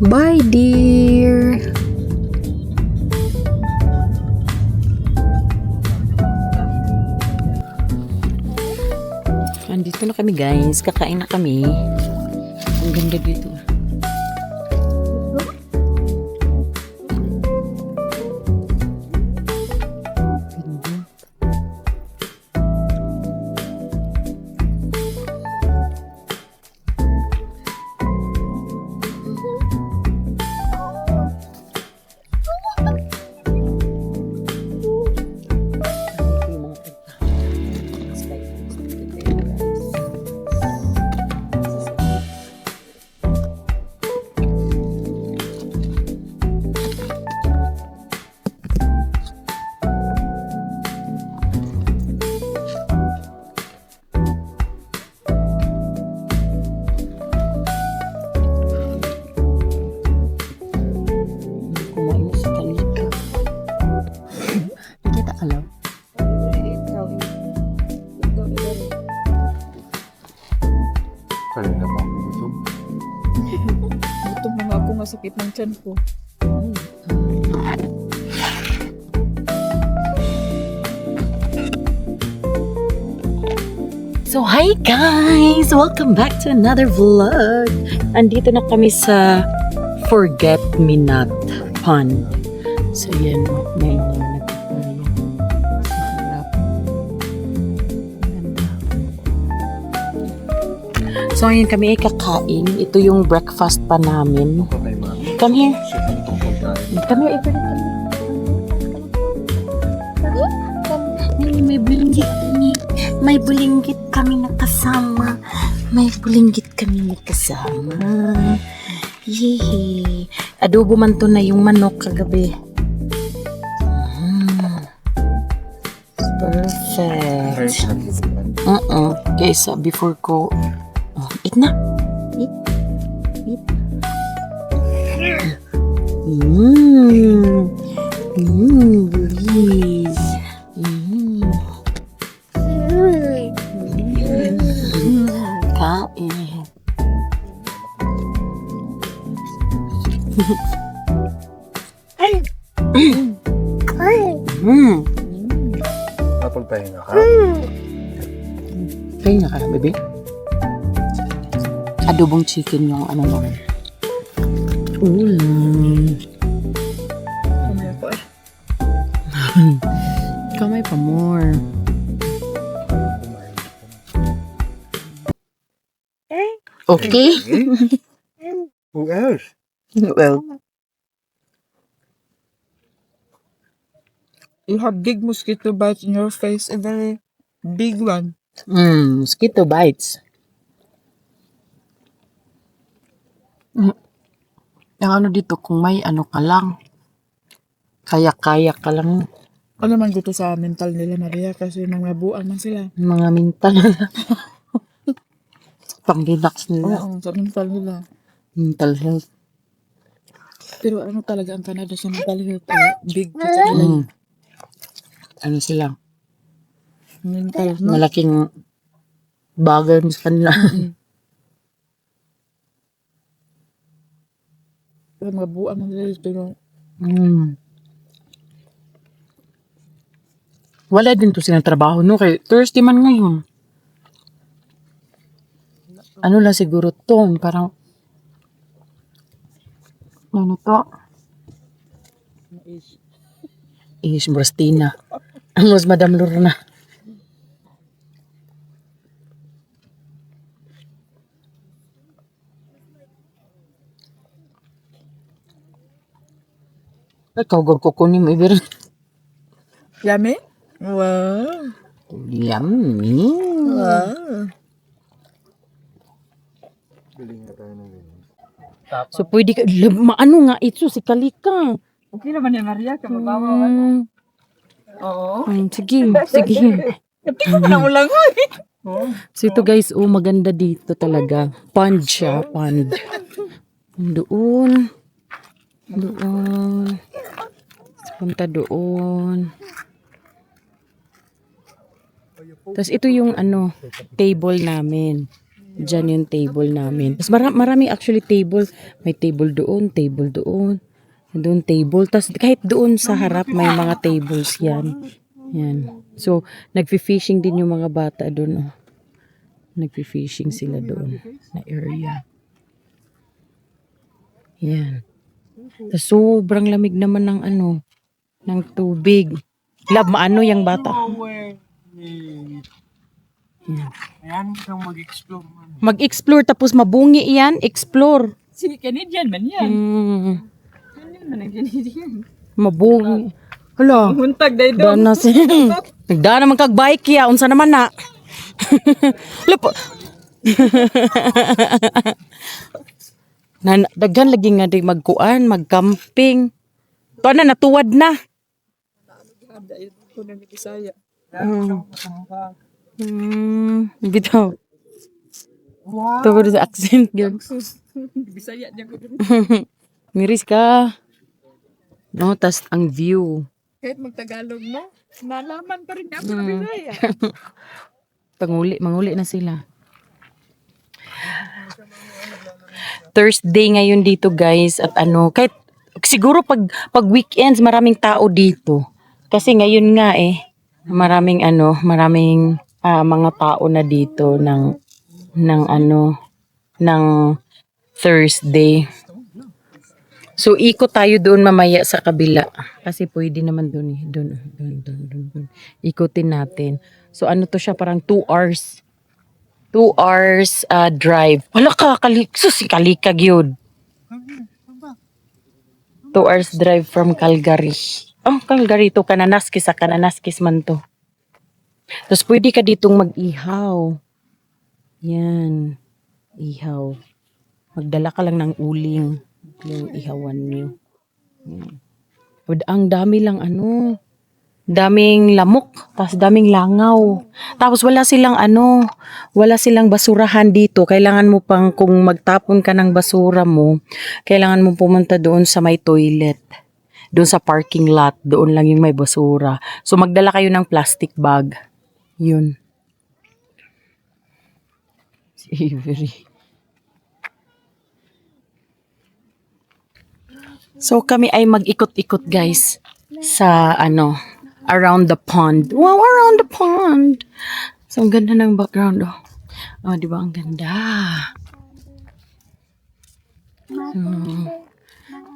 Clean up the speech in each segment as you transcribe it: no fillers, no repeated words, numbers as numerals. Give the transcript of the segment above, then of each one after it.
Bye, dear. Andito na kami, guys. Kakain na kami. Ang ganda dito. Kanina pa ako gutom. Gutom na nga ako, masakit ng tiyan ko. So, hi guys! Welcome back to another vlog. Andito na kami sa Forget Me Not Pond. So, yan. May mga nagpapaya sa harap. Ganda. So, ngayon kami ay kakain. Ito yung breakfast pa namin. Okay, ma'am. Come here. Sige, tungkol tayo. Come here. Ito. May bulinggit kami. May bulinggit kami na kasama. Yehey. Adobo man to na yung manok kagabi. Perfect. Okay, so before ko... Oh, eat na. Eat. Bulis. Kain. Apple pahinga ka? Kaya nga ka, bebe? Adobong chicken yung ano naman. Kamaya ko eh. Kamay pa more. Okay? Who else? Well, You have big mosquito bites in your face, a very big one. mosquito bites. Yung ano dito, kung may ano ka lang, kaya-kaya ka lang, Ano man gusto sa mental nila, Maria, kasi mga buang man sila. mga mental na pang-relax nila, Oo, sa mental nila. mental health. Pero ano talaga ang Canada sa mental health? Big sa nila. Ano sila, Mental, no? malaking bagay sa kanila. Pero mga buang man sila, pero Wala din to silang trabaho, no? Kay Thursday man ngayon. Ano lang siguro to, parang, ano to? Is Brastina. Ang mas Madam Lorna. Ikaw, gawag kukunin mo, Ibir. yummy? Wow. Yummy. Wow. Biling na tayo ng ganyan. So, pwede ka, maano nga ito, si Kalika. Okay naman yan, Maria, kababawa. Oo. Sige. Hindi ko na ulang ko eh. So, ito guys, maganda dito talaga. Pond siya, pond. Doon. Punta doon. Tapos ito yung ano, table namin. Diyan yung table namin. Tapos marami actually table. May table doon, table doon. Doon table. Tapos kahit doon sa harap may mga tables yan. Yan. So, nagfi-fishing din yung mga bata doon. Oh. Nagfi-fishing sila doon na area. Yan. Tapos sobrang lamig naman ng ng tubig. Love, maano yung bata? Ayan, kang mag-explore man. Mag-explore tapos mabungi yan. Explore. Si Canadian man yan. Canadian man ang Canadian. Mabungi. Hala. Huntag day do. Dana si. Nagdaan naman kag bike ya. Unsa naman na? Lupo. Daghan lagi nga di magkuan, magcamping. To na natuwad na. Ko na ni Bisaya. Bitaw. Wow. Tawag sa accent yun. Bisaya niya ko. Miris ka. No, tas ang view. Kahit magtagalog mo, nalaman pa rin ako na Bisaya. Manguli na sila. Thursday ngayon dito guys at kahit siguro pag weekends maraming tao dito. Kasi ngayon nga maraming mga tao na dito ng Thursday. So ikot tayo doon mamaya sa kabila kasi pwede naman doon doon. Ikutin natin. So ano to siya parang 2 hours. 2 hours drive. Wala ka kalikag yun. 2 hours drive from Calgary. Oh, Calgary to Kananaskis sa Kananaskis man to. Tapos pwede ka ditong mag-ihaw. Yan. Ihaw. Magdala ka lang ng uling. Yung ihawan niyo. Ang dami lang daming lamok, tapos daming langaw. Tapos wala silang basurahan dito. Kailangan mo pang kung magtapon ka ng basura mo, kailangan mo pumunta doon sa may toilet. Doon sa parking lot, doon lang yung may basura. So magdala kayo ng plastic bag. Yun. Si Avery. So kami ay mag-ikot-ikot guys sa around the pond. Wow, around the pond. So ang ganda ng background oh. Oh, di ba ang ganda? So,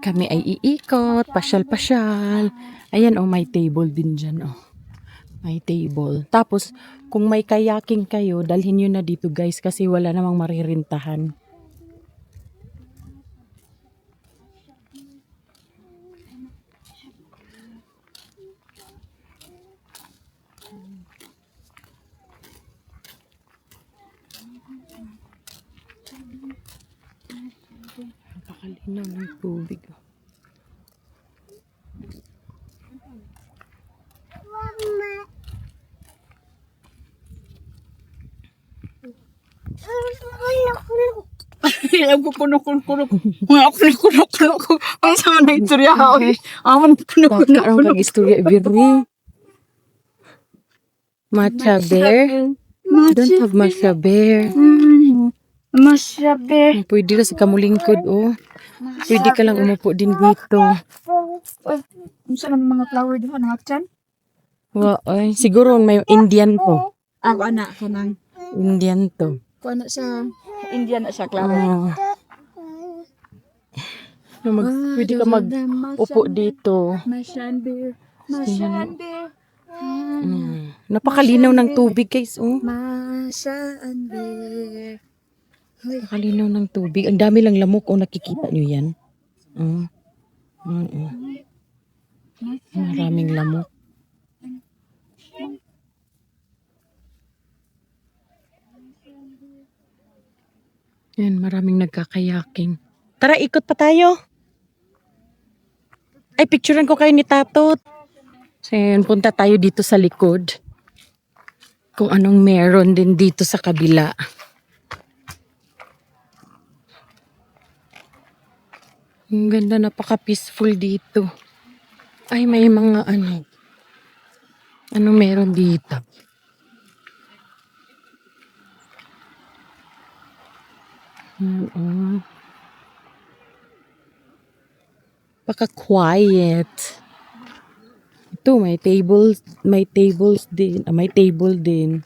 kami ay iikot, pasyal-pasyal. Ayan oh, may table din dyan oh. May table. Tapos kung may kayaking kayo, dalhin nyo na dito guys kasi wala namang maririntahan. Napakalinaw ng tubig. Ako kuno. Ako. Ang sama na istorya ako. Aman kuno. Karon kag istorya Avery. Matcha bear. Don't have matcha bear. Masyabe. Pwede na sa kamulingkod oh. Pwede ka lang umupo din dito. Unsa nang mga flower di na hatchan? Ay, siguro may Indian to. Ako anak ko nang. Indian to. Ko anak sa India na siya flower. Pwede ka mag-upo dito. Masyabe. Napakalinaw ng tubig guys oh. Masyabe. Napakalinaw ng tubig. Ang dami lang lamok oh, nakikita nyo yan. Maraming lamok. Yan, maraming nagkakayaking. Tara, ikot pa tayo. Ay, picturean ko kayo ni Tatot. So, yun, punta tayo dito sa likod. Kung anong meron din dito sa kabila. Ang ganda, napaka-peaceful dito. Ay, may mga ano meron dito? Oo. Paka-quiet. Ito, may tables din. May table din.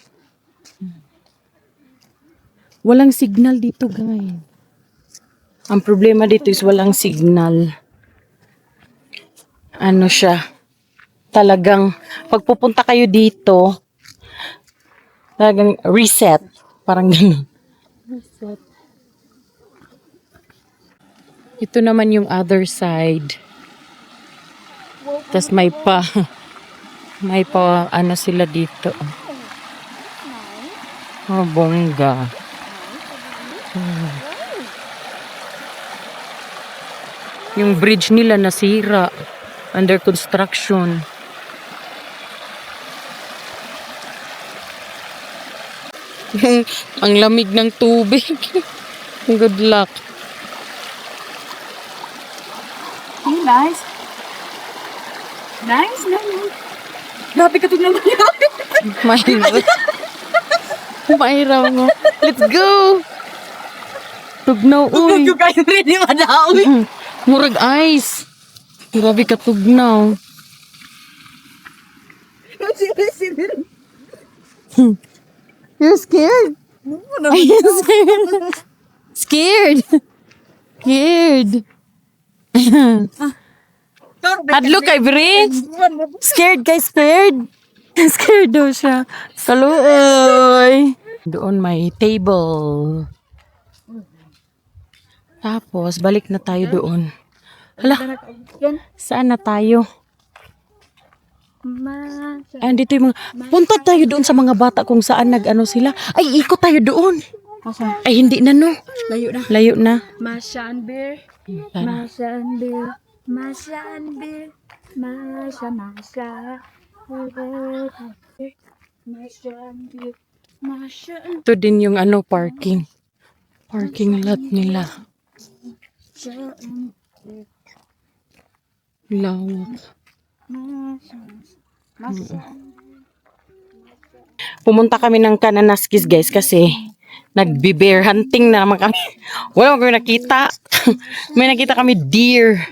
Walang signal dito, guys. Ang problema dito is walang signal. Ano siya? Talagang, pag pupunta kayo dito, talagang reset. Parang gano'n. Reset. Ito naman yung other side. Tapos may ano sila dito. Oh, bongga. Yung bridge nila nasira. Under construction. Ang lamig ng tubig. Good luck. Hey, nice. Nice. Grabe ka ito naman yun. Mahiraw mo. Let's go! Tugnaw, uy. Yung kayo rin ni Madawi. Murag ice. Grabe ka tugnaw. You're scared? Are you scared? Scared. Hadlo kay Bridge. Scared kay scared. Scared daw siya. Saluoy. Doon may table. Tapos, balik na tayo doon. Hala, saan na tayo? Andito yung mga, punta tayo doon sa mga bata kung saan nag-ano sila. Ay, ikot tayo doon. Ay, hindi na no. Layo na. Layo na. Masha and Bear. Sana. Masha and Bear. Masha and Bear. Masha. Masha and Bear. Masha and Ito din yung ano, parking. Parking lot nila. Lawak. Pumunta kami ng Kananaskis guys kasi nagbe-bear hunting na naman kami. Wala kami nakita. May nakita kami deer.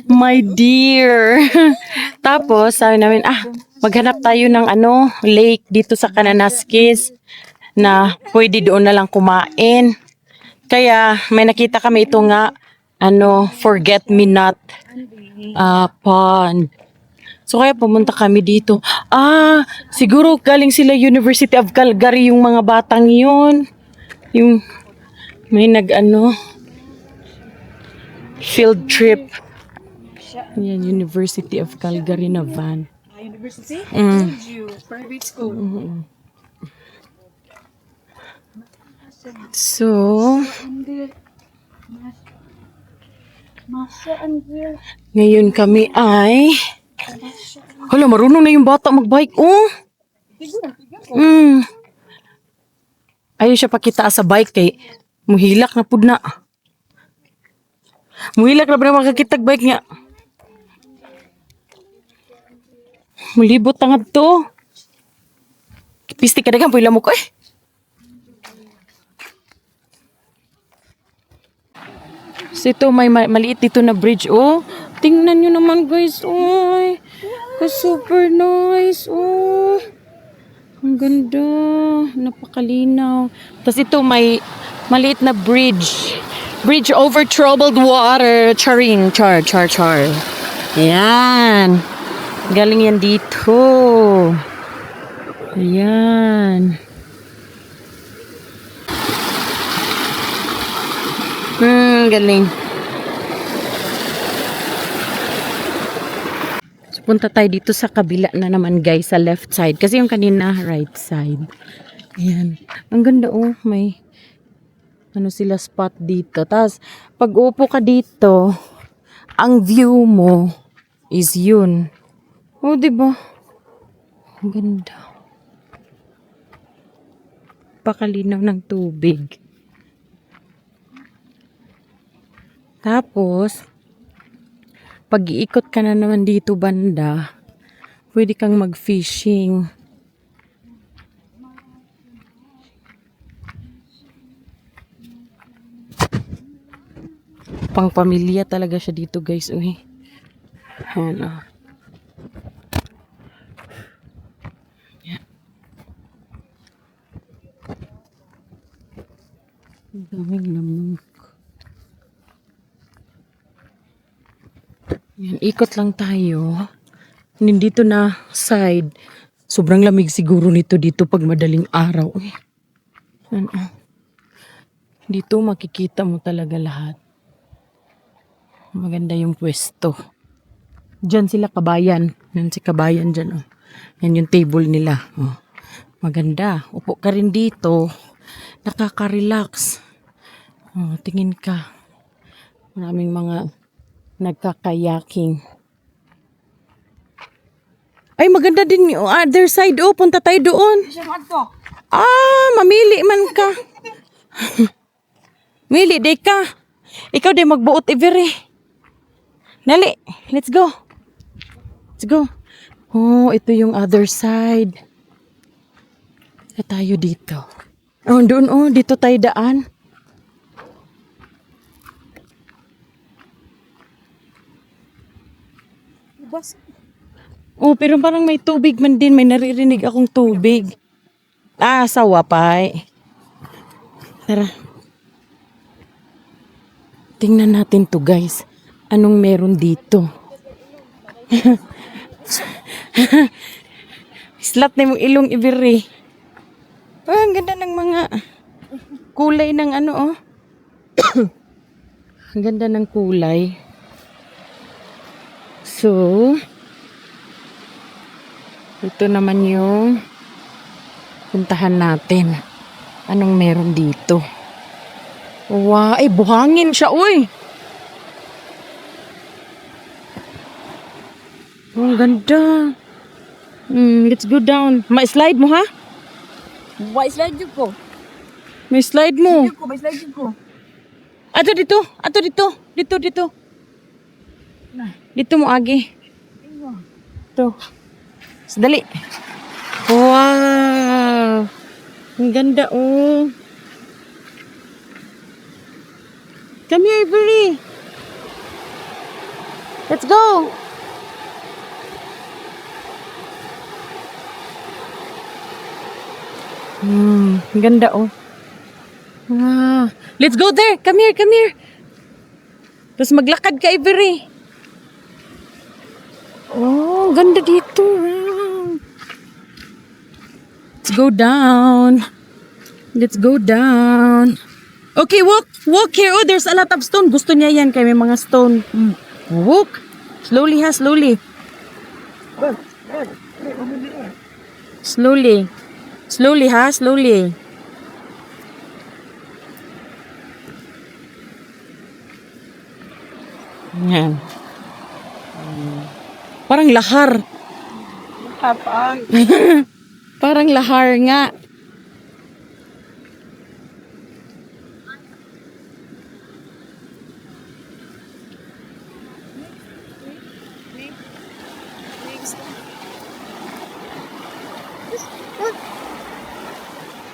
My deer. Tapos sabi namin, maghanap tayo ng lake dito sa Kananaskis na pwede doon na lang kumain. Kaya may nakita kami ito nga forget-me-not pond. So kaya pumunta kami dito. Siguro galing sila University of Calgary yung mga batang yun. Yung may field trip. Yan, University of Calgary na van. University? Private school. So, Masha and Bear. ngayon kami ay hala, marunong na yung bata magbike. Ayaw siya pakita sa bike kay muhilak na pud na. Muhilak na pud na makakitag bike niya. Mulibot tangad to. Pisti ka dagang pila mo ko eh. So ito may maliit dito na bridge. Oh, tingnan nyo naman guys. Oy, super nice. Oh, ang ganda. Napakalinaw. Tapos ito may maliit na bridge. Bridge over troubled water. Charing. Char. Ayan. Galing yan dito. Ayan. Galing. So, punta tayo dito sa kabila na naman guys, sa left side. Kasi yung kanina, right side. Ayan. Ang ganda may sila spot dito. Tapos, pag upo ka dito, ang view mo is yun. Diba? Ang ganda. Pakalinaw ng tubig. Tapos, pag iikot ka na naman dito banda, pwede kang mag-fishing. Pang pamilya talaga siya dito, guys. Uy. Ayan, oh. Yan. Ang daming lamok. Yan, ikot lang tayo. Nandito na side. Sobrang lamig siguro nito dito pag madaling araw. Uy. Yan, oh. Dito makikita mo talaga lahat. Maganda yung pwesto. Diyan sila kabayan. Yan si kabayan dyan. Oh. Yan yung table nila. Oh. Maganda. Upo ka rin dito. Nakaka-relax. Oh, tingin ka. Maraming mga nagkakayaking. Ay, maganda din yung other side. Oh, punta tayo doon. Mamili man ka. Mili, day ka. Ikaw day magbuot every. Nali, let's go. Let's go. Oh, ito yung other side. Tayo dito. Oh, doon oh, dito tayo daan. Oh, pero parang may tubig man din. May naririnig akong tubig. Sa wapay. Tara. Tingnan natin to, guys. Anong meron dito? Slat na yung ilong ibiri. Ang ganda ng mga kulay ng ano, oh. Ang ganda ng kulay. So, ito naman yung puntahan natin. Anong meron dito? Wow, buhangin siya, uy! Oh, ang ganda. Let's go down. May slide mo, ha? Why slide yun ko? May slide mo. May slide yun ko. Ato dito. Ato dito. Dito. Dito mo, Agi. Ito. Dali. Wow. Ang ganda, oh. Come here, Ivory. Let's go. Ang ganda, oh. Wow. Let's go there. Come here. Tapos maglakad ka, Ivory. Oh, ganda dito. Wow. Let's go down. Okay, walk here. Oh, there's a lot of stone. Gusto niya yan kaya may mga stone. Walk. Slowly, ha, slowly. Slowly, ha, slowly. Yan. Parang lahar. Parang lahar nga.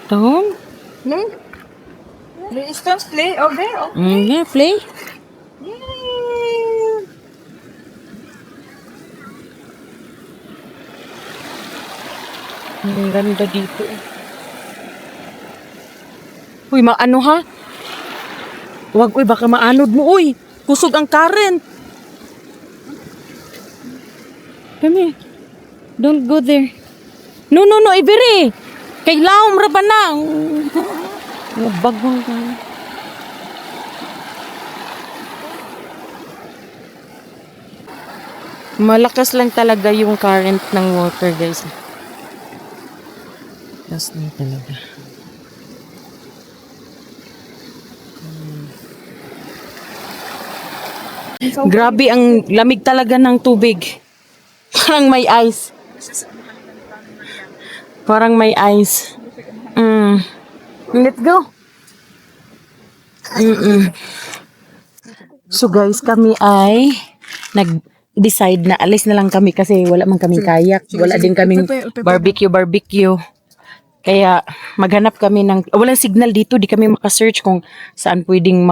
Tom? No? The stones play over there. Oh. Yeah, play. Yay! Ang ganda dito. Uy, maano ha? Huwag, uy, baka maanod mo, uy. Kusog ang current. Come here. Don't go there. No, Iberi. Kailaom ra ba na? Bagong ka. Malakas lang talaga yung current ng water, guys. Malakas lang talaga. Grabe ang lamig talaga ng tubig. Parang may ice. Parang may ice. Let's go. So guys, kami ay nag-decide na alis na lang kami kasi wala man kaming kayak. Wala din kaming barbecue. Kaya maghanap kami ng walang signal dito, di kami makasearch kung saan pwedeng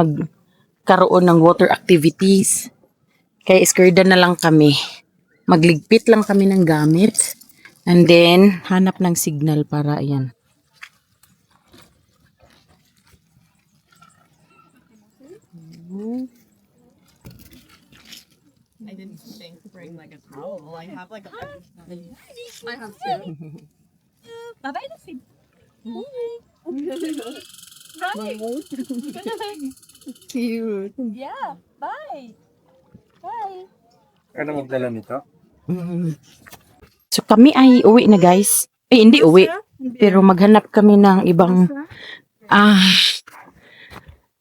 magkaroon ng water activities. Kaya iskerda na lang kami. Magligpit lang kami ng gamit. And then, hanap ng signal para ayan. I didn't think to bring like a towel. I have like a. I have two. Bye-bye, Lucy. Cute. Yeah. Bye. Bye. Ano magdala nito? So kami ay uwi na guys. Hindi uwi. Pero maghanap kami ng ibang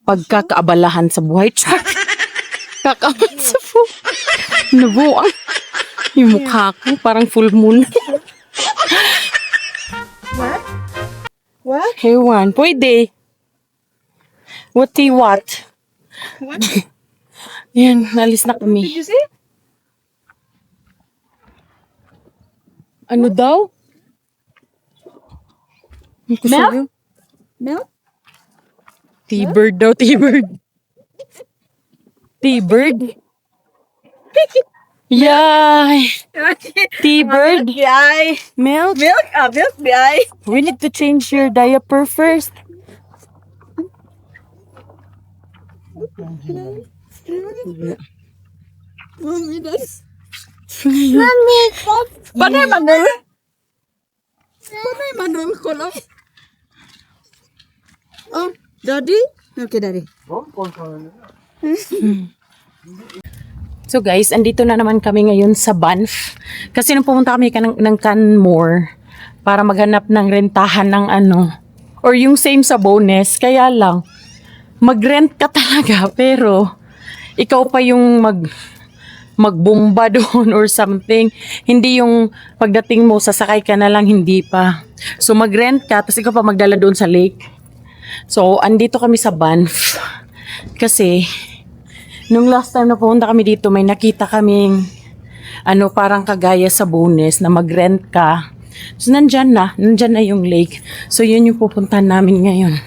pagkakaabalahan sa buhay. Kakaabalahan sa buhay. Nabuang. Yung mukha ko parang full moon. What? Hewan, pwede. What do you want? What? Yan, nalis na kami. Did you see? Ano daw? Milk? Milk? T-bird daw, T-bird. T-bird? Yay! T-bird? Biyay. Milk? Milk? Milk, biyay. We need to change your diaper first. Mommy, that's... Mommy, that's... Panay manul? Panay manul ko lang. Oh, daddy? Okay, daddy. So guys, andito na naman kami ngayon sa Banff. Kasi nung pumunta kami ng Canmore para maghanap ng rentahan ng ano, or yung same sa Bowness, kaya lang, mag-rent ka talaga, pero ikaw pa yung magbomba doon or something. Hindi yung pagdating mo, sasakay ka na lang, hindi pa. So mag-rent ka, tapos ikaw pa magdala doon sa lake. So, andito kami sa Banff. Kasi, nung last time na pumunta kami dito, may nakita kaming parang kagaya sa Bowness na mag-rent ka. So, nandyan na yung lake. So, yun yung pupuntahan namin ngayon.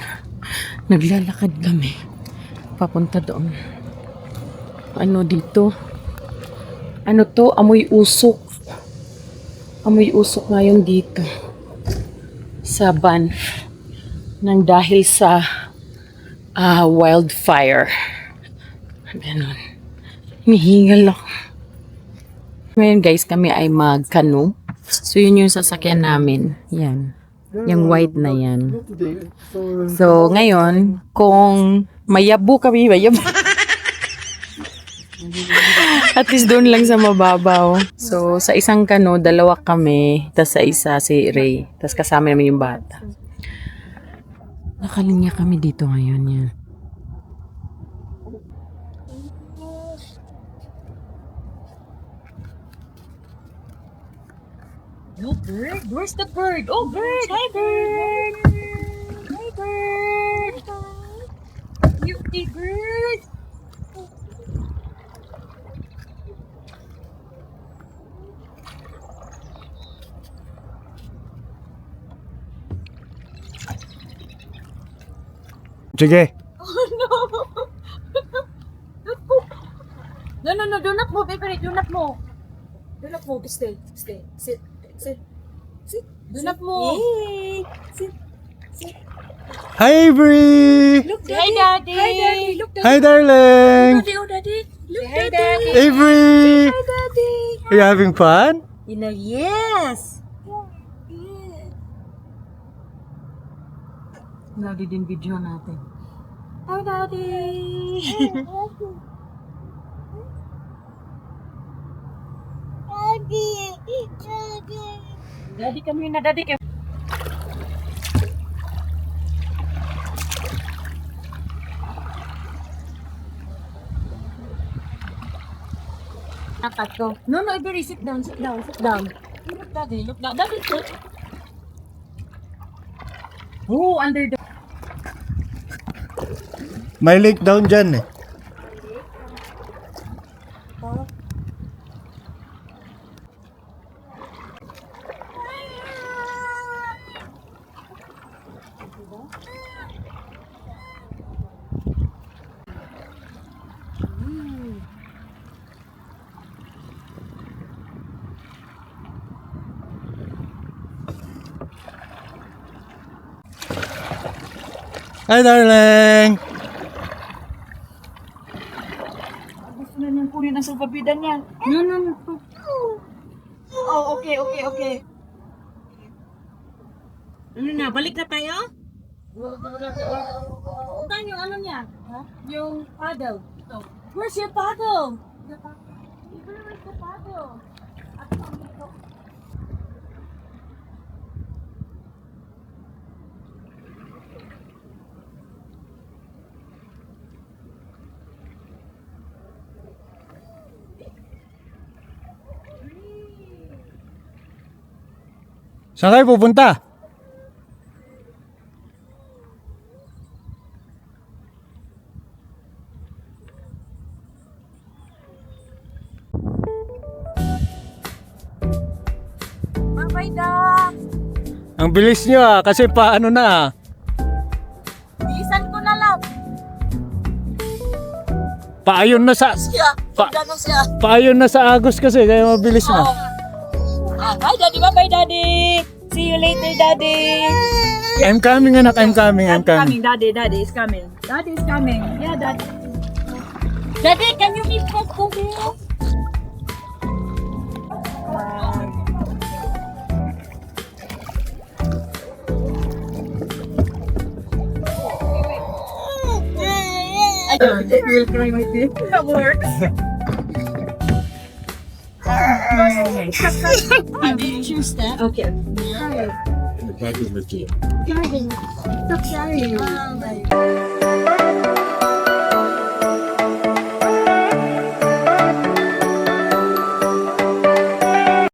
Naglalakad kami. Papunta doon. Ano dito? Ano to? Amoy usok. Amoy usok ngayon dito. Sa Banff. Nang dahil sa wildfire. Ganon. Hinihingal ako. Ngayon guys, kami ay mag-canoe. So yun yung sasakyan namin. Yan. Yung white na yan. So ngayon, kung mayabu kami, mayabu. At least doon lang sa mababaw. So sa isang canoe, dalawa kami. Tapos sa isa si Ray. Tapos kasama namin yung bata. Nakalinya kami dito ngayon yan. No bird? Where's the bird? Oh, bird! Hi, bird! Hi, bird! Cutie bird! Sige. No, do not move, baby. Do not move. Do not move. Stay. Sit. Do not move. Yay. Sit. Hi, Avery! Look, Hi, daddy. Daddy. Hi, daddy. Look, daddy. Hi, darling! Daddy, oh, daddy. Look, Hi, daddy. Daddy. Avery! Hi, daddy. Are you having fun? Yes. Daddy din video natin. Hi, daddy. Daddy, come here na. Daddy, come. Nakato. No, Ibery, sit down. Look, Daddy. Daddy, sit. Oh, under the... May lake down dyan eh. Hi, darling. Gusto na niyang kunin ang salbabida niya. No. Oh, okay. Ano na, balik na tayo? Saan yung ano niya? Yung paddle. Where's your paddle? Where's the paddle? Saan kayo pupunta? Bye-bye, Doc. Ang bilis nyo kasi paano na. Bisan ko na lang. Paayon na sa Gano'n siya. paayon na sa Agos kasi kaya mabilis na. Bye, Daddy. Bye-bye, Daddy. See you later, Daddy. I'm coming anak, I'm coming. Daddy. Daddy is coming. Daddy is coming. Yeah, Daddy. Daddy, can you meet us over here? I will cry my teeth. That works. Choose that. Okay. The bag is with you. Stop crying.